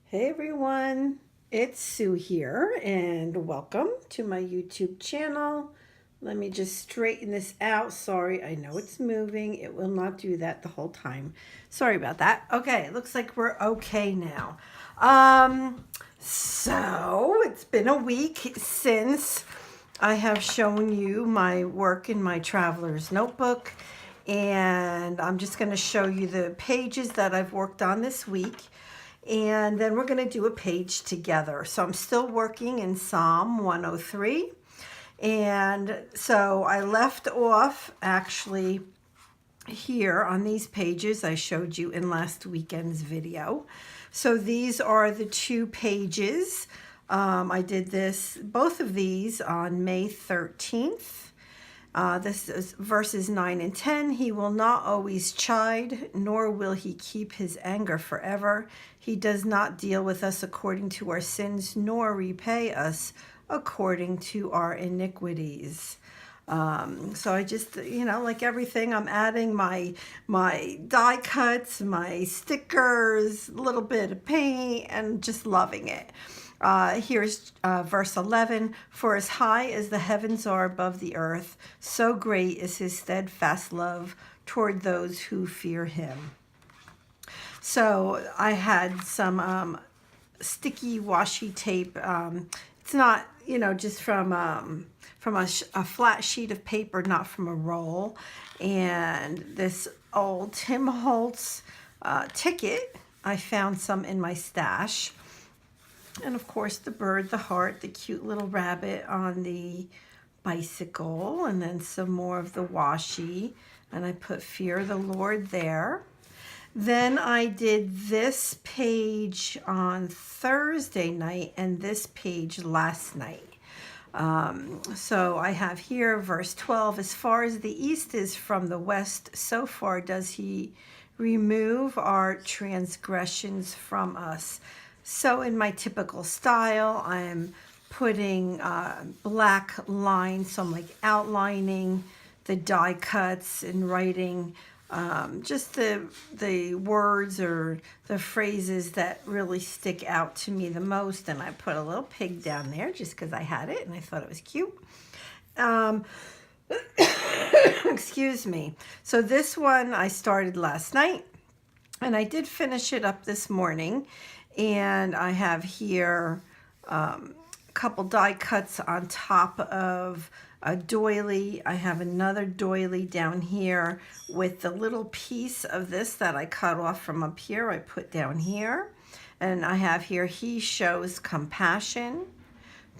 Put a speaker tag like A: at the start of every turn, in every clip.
A: Hey everyone, it's Sue here and welcome to my YouTube channel. Let me just straighten this out. Sorry, I know it's moving. It will not do that the whole time. Sorry about that. Okay, looks like we're okay now. So it's been a week since I have shown you my work in my traveler's notebook, and I'm just going to show you the pages that I've worked on this week. And then we're going to do a page together. So I'm still working in Psalm 103. And so I left off actually here on these pages I showed you in last weekend's video. So these are the two pages. I did both of these on May 13th. This is verses 9 and 10. He will not always chide, nor will he keep his anger forever. He does not deal with us according to our sins, nor repay us according to our iniquities. So I just, like everything, I'm adding my die cuts, my stickers, a little bit of paint, and just loving it. Here's verse 11. For as high as the heavens are above the earth, so great is his steadfast love toward those who fear him. So I had some sticky washi tape. It's not, just from a flat sheet of paper, not from a roll. And this old Tim Holtz ticket, I found some in my stash. And of course the bird, the heart, the cute little rabbit on the bicycle, and then some more of the washi. And I put Fear the Lord there. Then I did this page on Thursday night and this page last night. So I have here verse 12, as far as the east is from the west, so far does he remove our transgressions from us. So in my typical style, I'm putting black lines, so I'm like outlining the die cuts and writing just the words or the phrases that really stick out to me the most. And I put a little pig down there just because I had it and I thought it was cute. Excuse me. So this one I started last night and I did finish it up this morning. And I have here a couple die cuts on top of a doily. I have another doily down here with the little piece of this that I cut off from up here. I put down here. And I have here, he shows compassion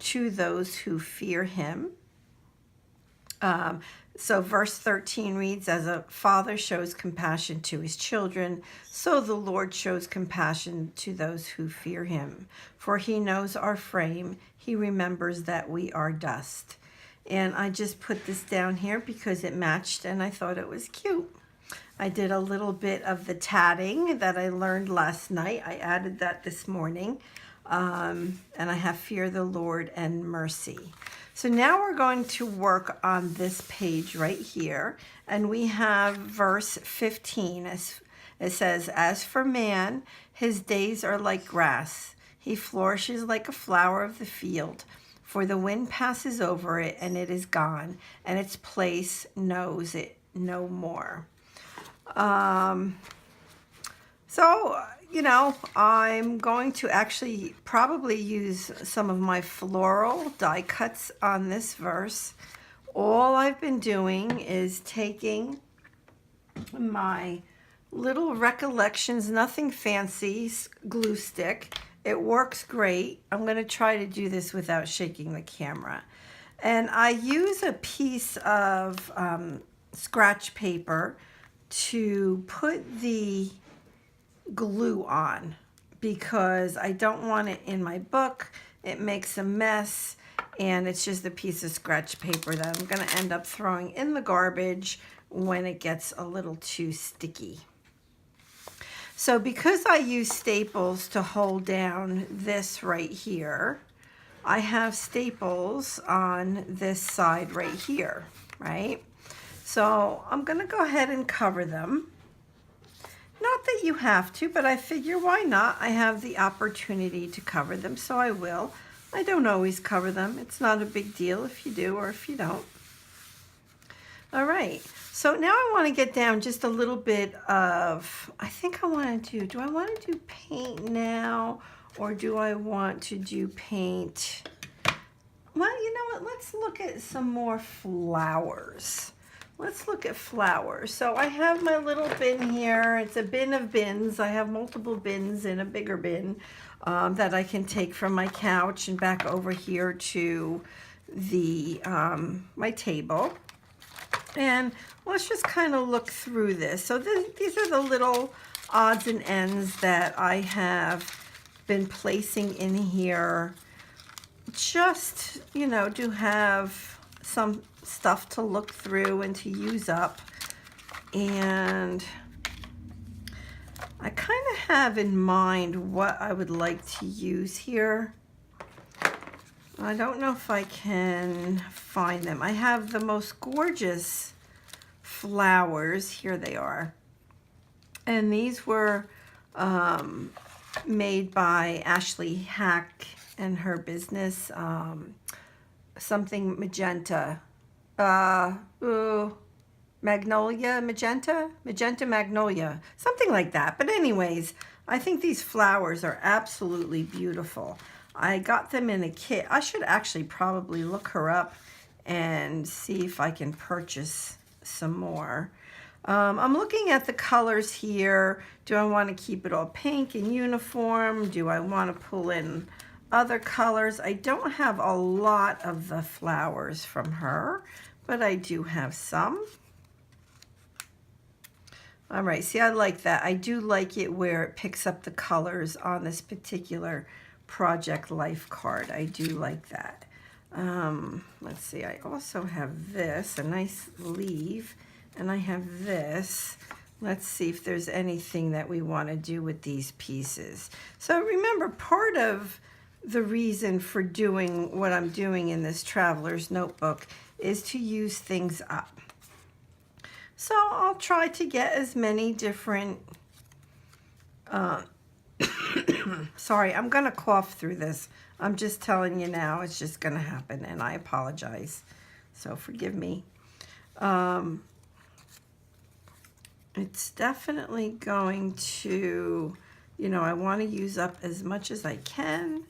A: to those who fear him. So verse 13 reads, as a father shows compassion to his children, so the Lord shows compassion to those who fear him. For he knows our frame. He remembers that we are dust. And I just put this down here because it matched and I thought it was cute. I did a little bit of the tatting that I learned last night. I added that this morning. And I have Fear the Lord and Mercy. So now we're going to work on this page right here. And we have verse 15. It says, as for man, his days are like grass. He flourishes like a flower of the field. For the wind passes over it and it is gone, and its place knows it no more. I'm going to actually probably use some of my floral die cuts on this verse. All I've been doing is taking my little Recollections, nothing fancy, glue stick. It works great. I'm going to try to do this without shaking the camera. And I use a piece of scratch paper to put the glue on because I don't want it in my book. It makes a mess and it's just a piece of scratch paper that I'm going to end up throwing in the garbage when it gets a little too sticky. So because I use staples to hold down this right here, I have staples on this side right here, right? So I'm going to go ahead and cover them. Not that you have to, but I figure why not? I have the opportunity to cover them, so I will. I don't always cover them. It's not a big deal if you do or if you don't. All right, so now I want to get down just a little bit of, I think I want to do I want to do paint now, or do I want to do paint? Well, you know what, let's look at some more flowers. Let's look at flowers. So I have my little bin here. It's a bin of bins. I have multiple bins in a bigger bin that I can take from my couch and back over here to the my table. And let's just kind of look through this. So these are the little odds and ends that I have been placing in here, just, you know, to have some stuff to look through and to use up. And I kind of have in mind what I would like to use here. I don't know if I can find them. I have the most gorgeous flowers. Here they are. And these were made by Ashley Hack and her business, something magenta. Magnolia, magenta magnolia, something like that. But anyways, I think these flowers are absolutely beautiful. I got them in a kit. I should actually probably look her up and see if I can purchase some more. I'm looking at the colors here. Do I want to keep it all pink and uniform? Do I want to pull in other colors? I don't have a lot of the flowers from her, but I do have some. All right, see, I like that. I do like it where it picks up the colors on this particular Project Life card. I do like that. Let's see, I also have this, a nice leaf, and I have this. Let's see if there's anything that we want to do with these pieces. So remember, part of the reason for doing what I'm doing in this traveler's notebook is to use things up. So I'll try to get as many different, sorry, I'm gonna cough through this. I'm just telling you now, it's just gonna happen, and I apologize. So forgive me. It's definitely going to, you know, I want to use up as much as I can.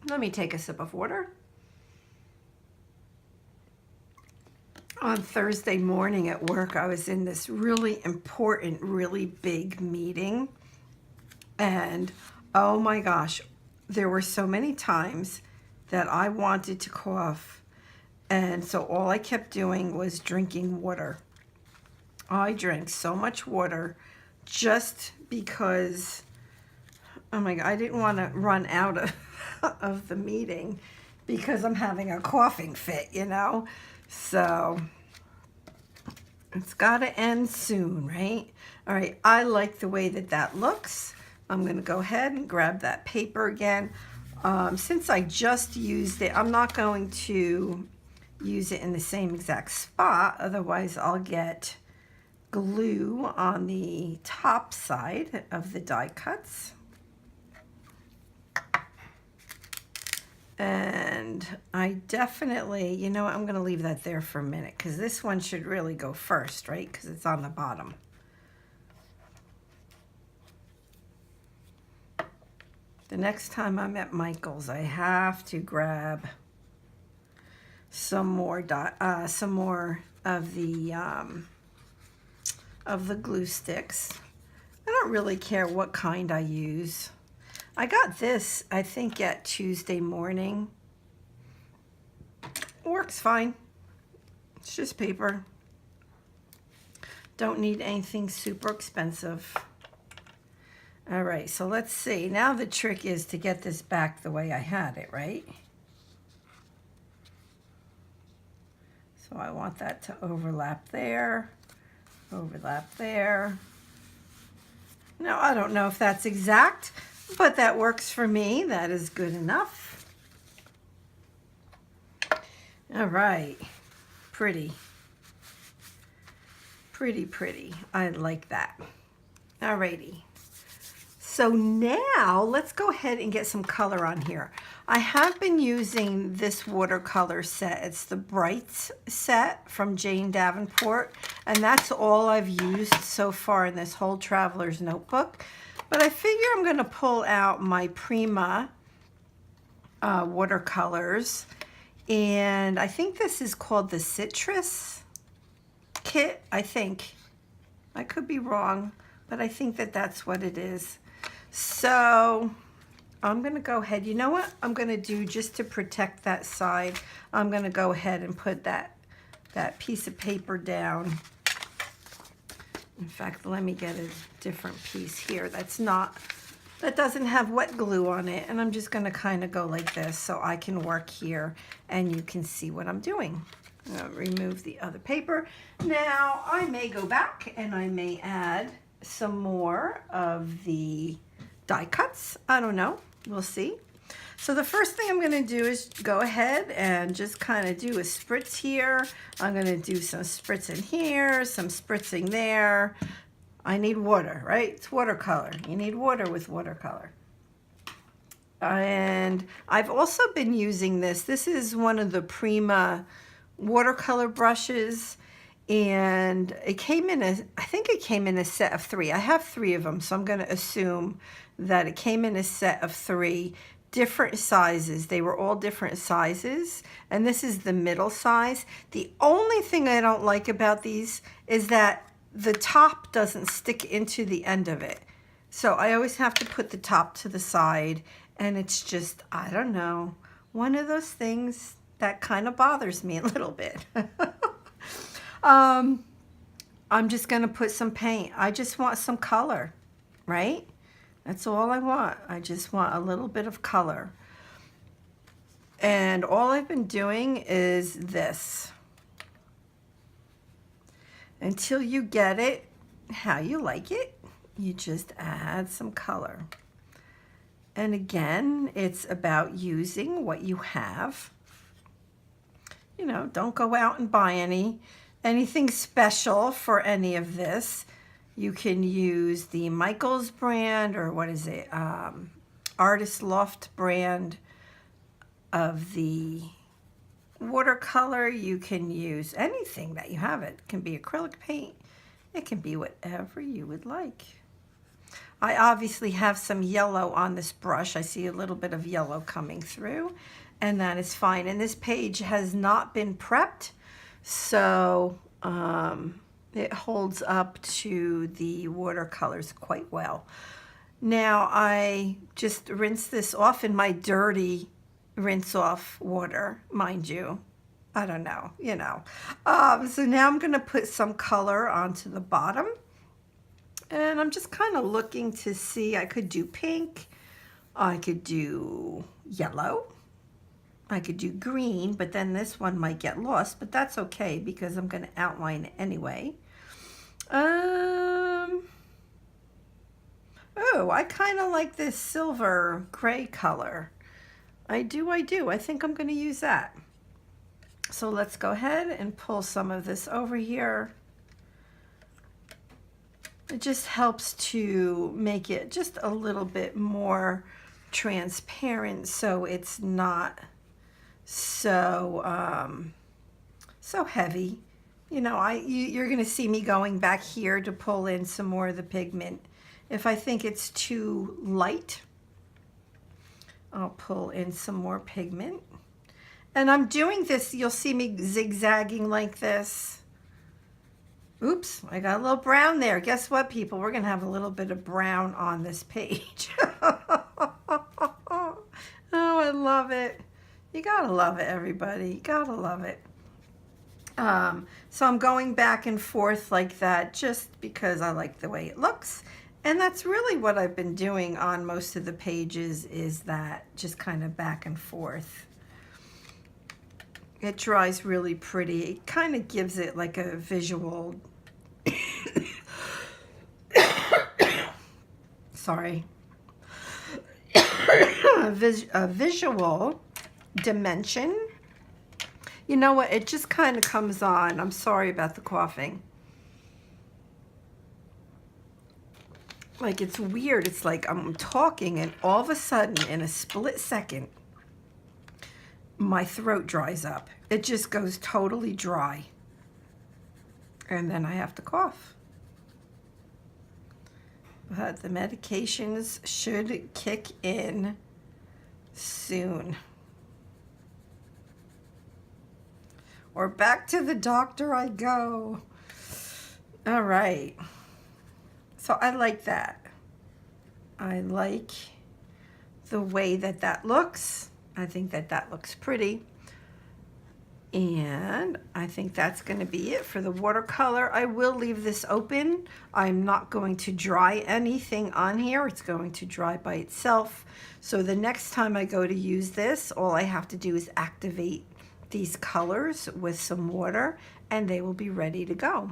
A: Let me take a sip of water. On Thursday morning at work, I was in this really important, really big meeting. And oh my gosh, there were so many times that I wanted to cough. And so all I kept doing was drinking water. I drank so much water just because, oh my God, I didn't want to run out of the meeting because I'm having a coughing fit, you know? So it's got to end soon, right? All right, I like the way that that looks. I'm going to go ahead and grab that paper again. Since I just used it, I'm not going to use it in the same exact spot. Otherwise, I'll get glue on the top side of the die cuts. And I definitely, you know what, I'm going to leave that there for a minute because this one should really go first, right? Because it's on the bottom. The next time I'm at Michael's, I have to grab some more of the glue sticks. I don't really care what kind I use. I got this, I think, at Tuesday morning. Works fine. It's just paper. Don't need anything super expensive. All right, so let's see. Now the trick is to get this back the way I had it, right? So I want that to overlap there, overlap there. Now, I don't know if that's exact, but that works for me. That is good enough. All right, pretty. Pretty, pretty. I like that. Alrighty. So now let's go ahead and get some color on here. I have been using this watercolor set. It's the Brights set from Jane Davenport, and that's all I've used so far in this whole Traveler's Notebook. But I figure I'm going to pull out my Prima watercolors, and I think this is called the Citrus Kit, I think. I could be wrong, but I think that that's what it is. So I'm going to go ahead. You know what I'm going to do just to protect that side? I'm going to go ahead and put that piece of paper down. In fact, let me get a different piece here that doesn't have wet glue on it. And I'm just going to kind of go like this so I can work here and you can see what I'm doing. Remove the other paper. Now I may go back and I may add some more of the die cuts. I don't know. We'll see. So the first thing I'm going to do is go ahead and just kind of do a spritz here. I'm going to do some spritzing here, some spritzing there. I need water, right? It's watercolor. You need water with watercolor. And I've also been using this. This is one of the Prima watercolor brushes. And it came in I think it came in a set of 3. I have 3 of them, so I'm going to assume that it came in a set of 3 different sizes. They were all different sizes, and this is the middle size. The only thing I don't like about these is that the top doesn't stick into the end of it. So I always have to put the top to the side, and it's just, I don't know, one of those things that kind of bothers me a little bit. I'm just going to put some paint. I just want some color, right? That's all I want. I just want a little bit of color. And all I've been doing is this. Until you get it how you like it, you just add some color. And again, it's about using what you have. You know, don't go out and buy anything special for any of this. You can use the Michaels brand, or what is it, Artist Loft brand of the watercolor. You can use anything that you have. It can be acrylic paint. It can be whatever you would like. I obviously have some yellow on this brush. I see a little bit of yellow coming through, and that is fine. And this page has not been prepped, so it holds up to the watercolors quite well. Now I just rinse this off in my dirty rinse off water, mind you. I don't know, you know. So now I'm going to put some color onto the bottom. And I'm just kind of looking to see, I could do pink, I could do yellow, I could do green, but then this one might get lost, but that's okay because I'm going to outline it anyway. Oh, I kind of like this silver gray color. I do. I think I'm going to use that. So let's go ahead and pull some of this over here. It just helps to make it just a little bit more transparent so it's not so so heavy. You know, you're going to see me going back here to pull in some more of the pigment. If I think it's too light, I'll pull in some more pigment. And I'm doing this, you'll see me zigzagging like this. Oops, I got a little brown there. Guess what, people? We're going to have a little bit of brown on this page. Oh, I love it. You got to love it, everybody. You got to love it. So I'm going back and forth like that just because I like the way it looks. And that's really what I've been doing on most of the pages, is that just kind of back and forth. It dries really pretty. It kind of gives it like a visual, sorry, a visual dimension. You know what? It just kind of comes on. I'm sorry about the coughing. Like, it's weird. It's like I'm talking and all of a sudden, in a split second, my throat dries up. It just goes totally dry. And then I have to cough. But the medications should kick in soon. Or back to the doctor I go. All right. So I like that. I like the way that that looks. I think that that looks pretty. And I think that's going to be it for the watercolor. I will leave this open. I'm not going to dry anything on here. It's going to dry by itself. So the next time I go to use this, all I have to do is activate these colors with some water and they will be ready to go.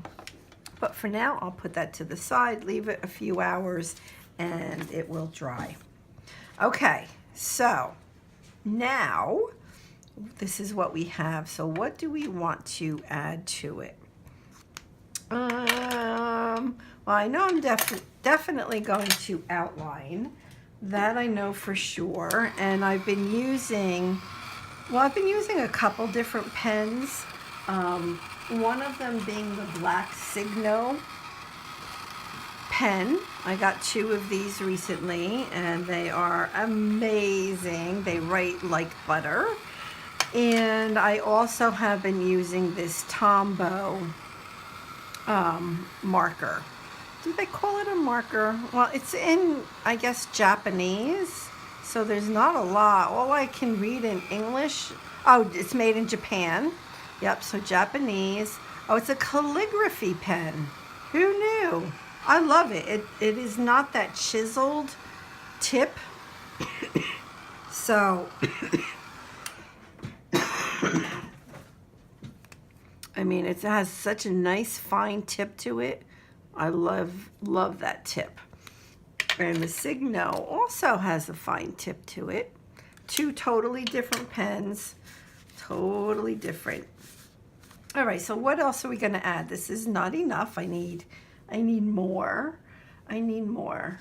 A: But for now, I'll put that to the side, leave it a few hours, and it will dry. Okay, so now this is what we have. So what do we want to add to it? Well, I know I'm definitely going to outline. That I know for sure. And I've been using, well, I've been using a couple different pens. One of them being the black Signo pen. I got 2 of these recently, and they are amazing. They write like butter. And I also have been using this Tombow marker. Do they call it a marker? Well, it's in, I guess, Japanese, so there's not a lot. All I can read in English, oh, it's made in Japan. Yep, so Japanese. Oh, it's a calligraphy pen. Who knew? I love it. It is not that chiseled tip. So, I mean, it has such a nice fine tip to it. I love that tip. And the Signo also has a fine tip to it. 2 totally different pens. Totally different. All right, so what else are we going to add? This is not enough. I need more. I need more.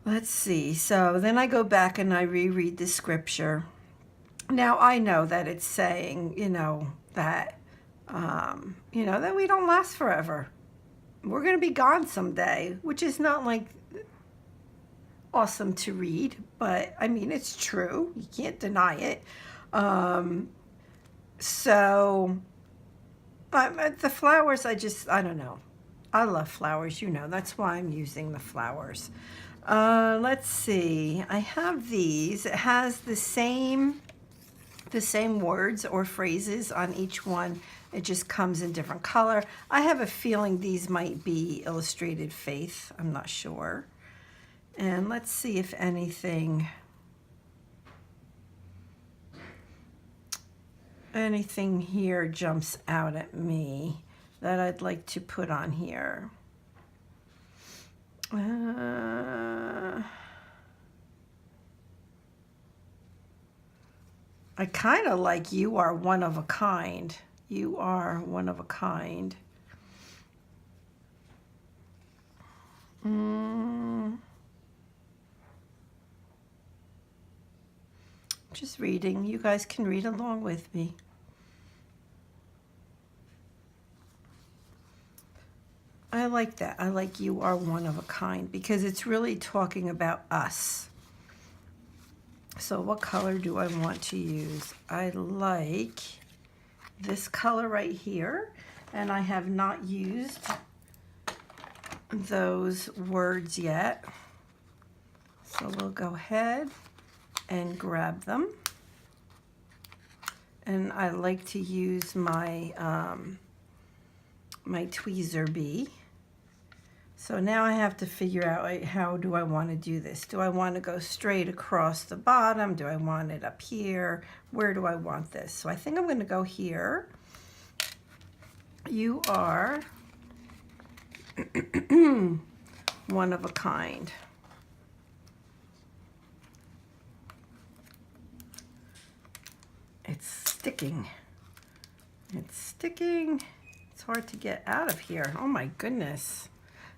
A: Let's see. So then I go back and I reread the scripture. Now I know that it's saying, that that we don't last forever. We're going to be gone someday, which is not like awesome to read, but I mean, it's true. You can't deny it. So the flowers, I don't know. I love flowers, that's why I'm using the flowers. Let's see. I have these. It has the same words or phrases on each one. It just comes in different color. I have a feeling these might be illustrated faith. I'm not sure. And let's see if anything here jumps out at me that I'd like to put on here. I kind of like you are one of a kind. You are one of a kind. Just reading. You guys can read along with me. I like that. I like you are one of a kind because it's really talking about us. So what color do I want to use? I like this color right here, and I have not used those words yet. So we'll go ahead and grab them. And I like to use my my tweezer bee. So now I have to figure out how do I want to do this. Do I want to go straight across the bottom? Do I want it up here? Where do I want this? So I think I'm going to go here. You are one of a kind. sticking. It's sticking. It's hard to get out of here. Oh my goodness.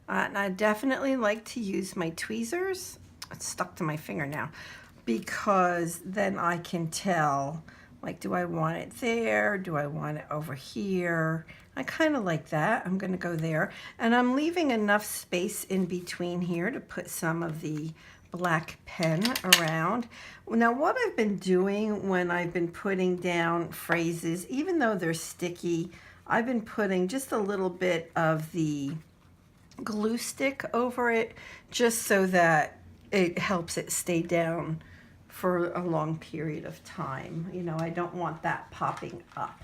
A: And I definitely like to use my tweezers. It's stuck to my finger now, because then I can tell, like, do I want it there? Do I want it over here? I kind of like that. I'm going to go there. And I'm leaving enough space in between here to put some of the black pen around. Now, what I've been doing when I've been putting down phrases, even though they're sticky, I've been putting just a little bit of the glue stick over it, just so that it helps it stay down for a long period of time. You know, I don't want that popping up.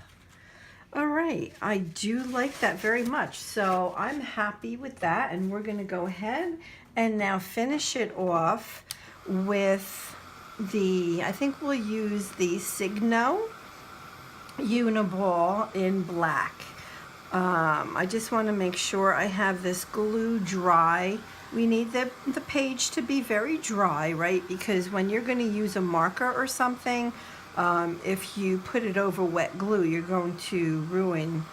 A: All right, I do like that very much. So I'm happy with that, and we're gonna go ahead and now finish it off with the, I think we'll use the Signo Uniball in black. I just want to make sure I have this glue dry. We need the page to be very dry, right? Because when you're going to use a marker or something, if you put it over wet glue, you're going to ruin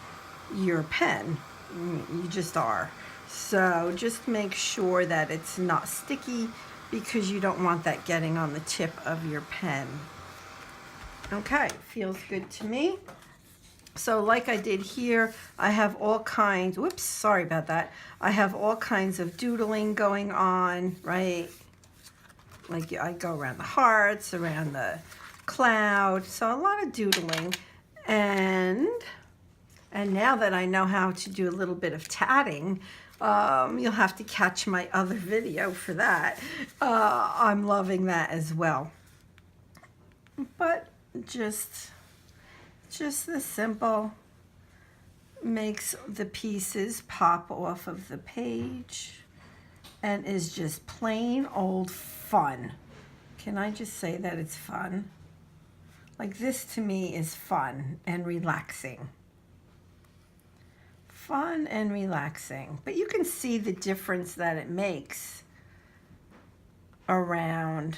A: your pen. You just are. So just make sure that it's not sticky, because you don't want that getting on the tip of your pen. Okay, feels good to me. So like I did here, I have all kinds, whoops, sorry about that. I have all kinds of doodling going on, right? Like I go around the hearts, around the cloud, so a lot of doodling. And now that I know how to do a little bit of tatting, you'll have to catch my other video for that. I'm loving that as well. But just the simple makes the pieces pop off of the page and is just plain old fun. Can I just say that it's fun? Like, this to me is fun and relaxing. Fun and relaxing. But you can see the difference that it makes around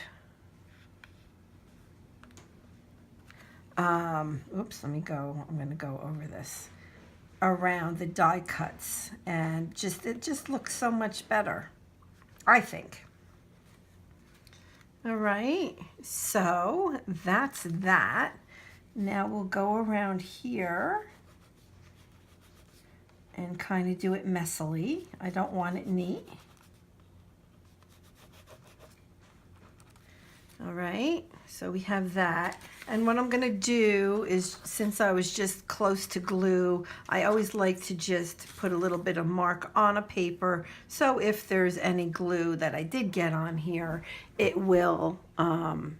A: oops, let me go. I'm going to go over this around the die cuts, and it just looks so much better, I think. All right, so that's that. Now we'll go around here and kind of do it messily. I don't want it neat. All right, so we have that. And what I'm gonna do is, since I was just close to glue, I always like to just put a little bit of mark on a paper, so if there's any glue that I did get on here, it will come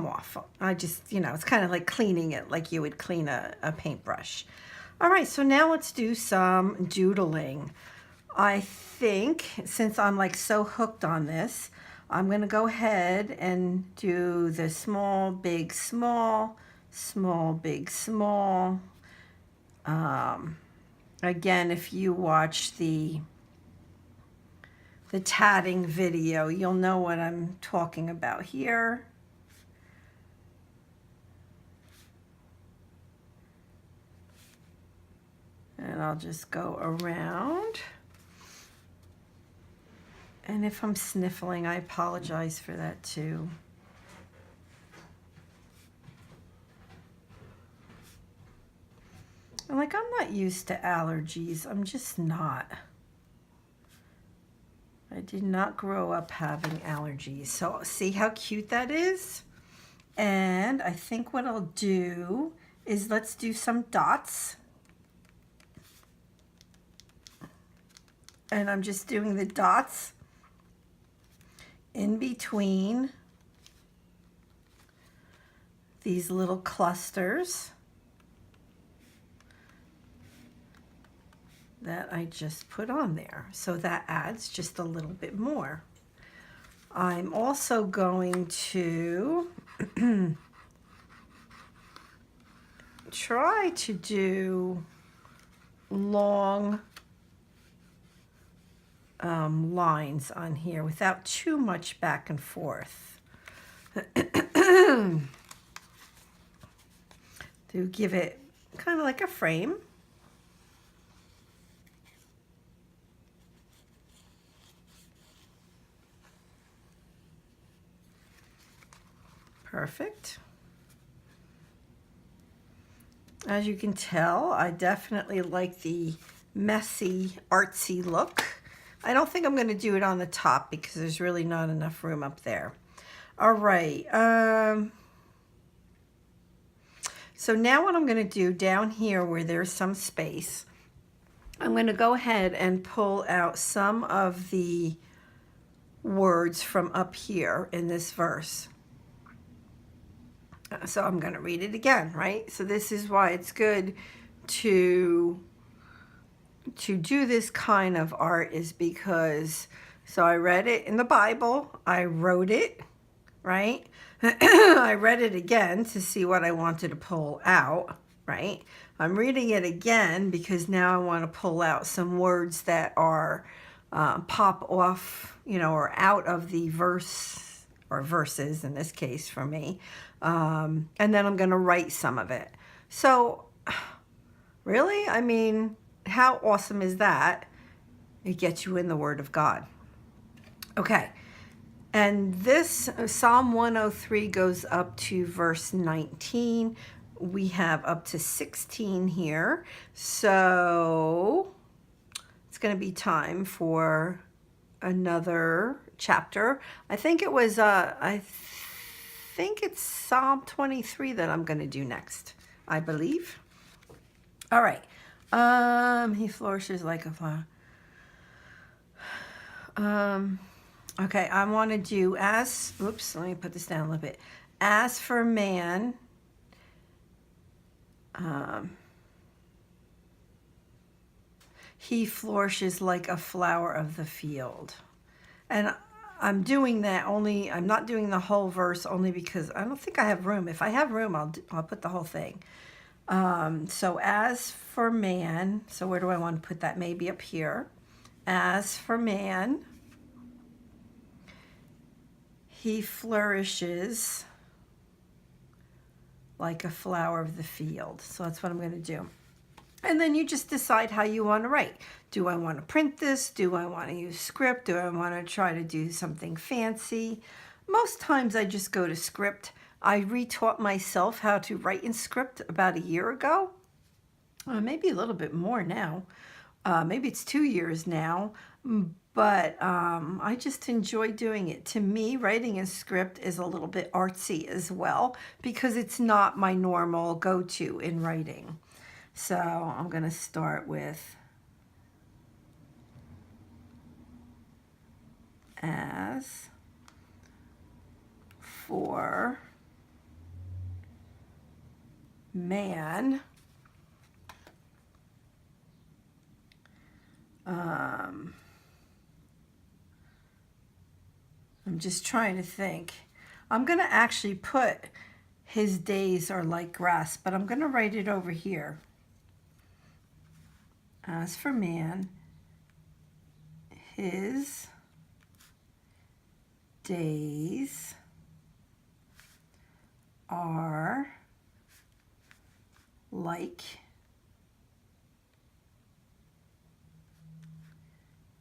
A: off. I just, you know, it's kind of like cleaning it like you would clean a paintbrush. All right, so now let's do some doodling. I think, since I'm like so hooked on this, I'm going to go ahead and do the small, big, small, small, big, small. Again, if you watch the tatting video, you'll know what I'm talking about here. And I'll just go around. And if I'm sniffling, I apologize for that too. And like, I'm not used to allergies. I'm just not. I did not grow up having allergies. So see how cute that is? And I think what I'll do is, let's do some dots. And I'm just doing the dots in between these little clusters that I just put on there. So that adds just a little bit more. I'm also going to try to do long lines on here without too much back and forth. to give it kind of like a frame. Perfect. As you can tell, I definitely like the messy, artsy look. I don't think I'm going to do it on the top because there's really not enough room up there. All right. So now what I'm going to do down here where there's some space, I'm going to go ahead and pull out some of the words from up here in this verse. So I'm going to read it again, right? So this is why it's good to do this kind of art, is because, so I read it in the Bible, I wrote it, right? I read it again to see what I wanted to pull out, right? I'm reading it again because now I want to pull out some words that are pop off, you know, or out of the verse, or verses in this case for me. And then I'm going to write some of it. So really, I mean, how awesome is that? It gets you in the Word of God. Okay. And this Psalm 103 goes up to verse 19. We have up to 16 here. So it's going to be time for another chapter. I think it was, I think it's Psalm 23 that I'm going to do next, I believe. All right. He flourishes like a flower. Okay, I want to do as, oops, let me put this down a little bit. As for man, he flourishes like a flower of the field. And I'm doing that only, I'm not doing the whole verse only because I don't think I have room. If I have room, I'll put the whole thing. So as for man, so where do I want to put that? Maybe up here. As for man, he flourishes like a flower of the field. So that's what I'm going to do. And then you just decide how you want to write. Do I want to print this? Do I want to use script? Do I want to try to do something fancy? Most times I just go to script. I retaught myself how to write in script about a year ago. Maybe a little bit more now. Maybe it's 2 years now. But I just enjoy doing it. To me, writing in script is a little bit artsy as well because it's not my normal go-to in writing. So I'm going to start with as for man, I'm just trying to think. I'm going to actually put his days are like grass, but I'm going to write it over here. As for man, his days are like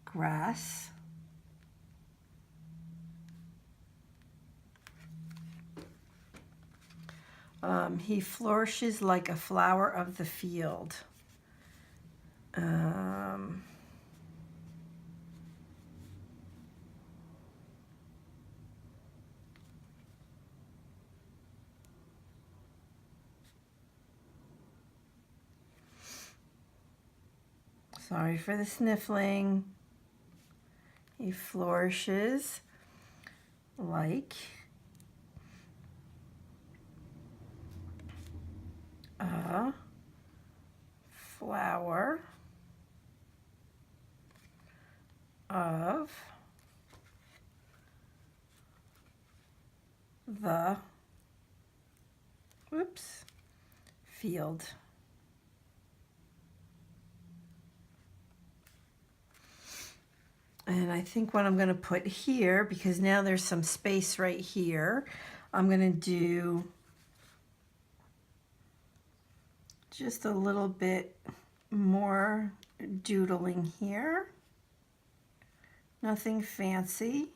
A: grass. He flourishes like a flower of the field. Sorry for the sniffling. He flourishes like a flower of the field. And I think what I'm going to put here, because now there's some space right here, I'm going to do just a little bit more doodling here. Nothing fancy,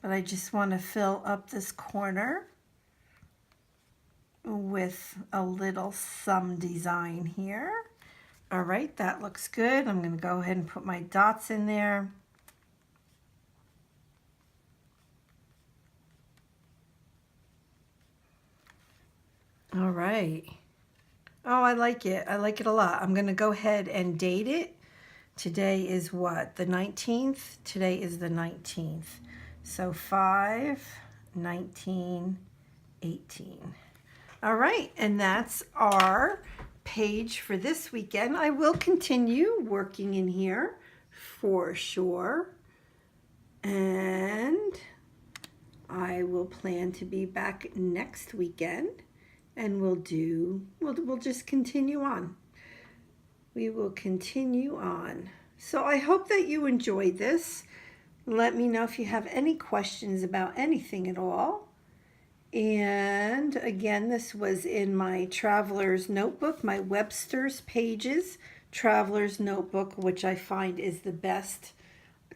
A: but I just want to fill up this corner with a little some design here. All right, that looks good. I'm going to go ahead and put my dots in there. All right. Oh, I like it. I like it a lot. I'm going to go ahead and date it. Today is what? The 19th? Today is the 19th. So 5/19/18. All right, and that's our page for this weekend. I will continue working in here for sure. And I will plan to be back next weekend, and we'll just continue on. We will continue on. So I hope that you enjoyed this. Let me know if you have any questions about anything at all. And again, this was in my Traveler's Notebook, my Webster's Pages Traveler's Notebook, which I find is the best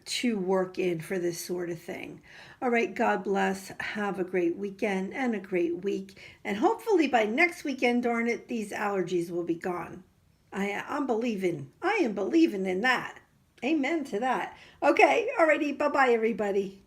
A: to work in for this sort of thing. All right, God bless. Have a great weekend and a great week. And hopefully by next weekend, darn it, these allergies will be gone. I am believing in that. Amen to that. Okay, alrighty, bye-bye, everybody.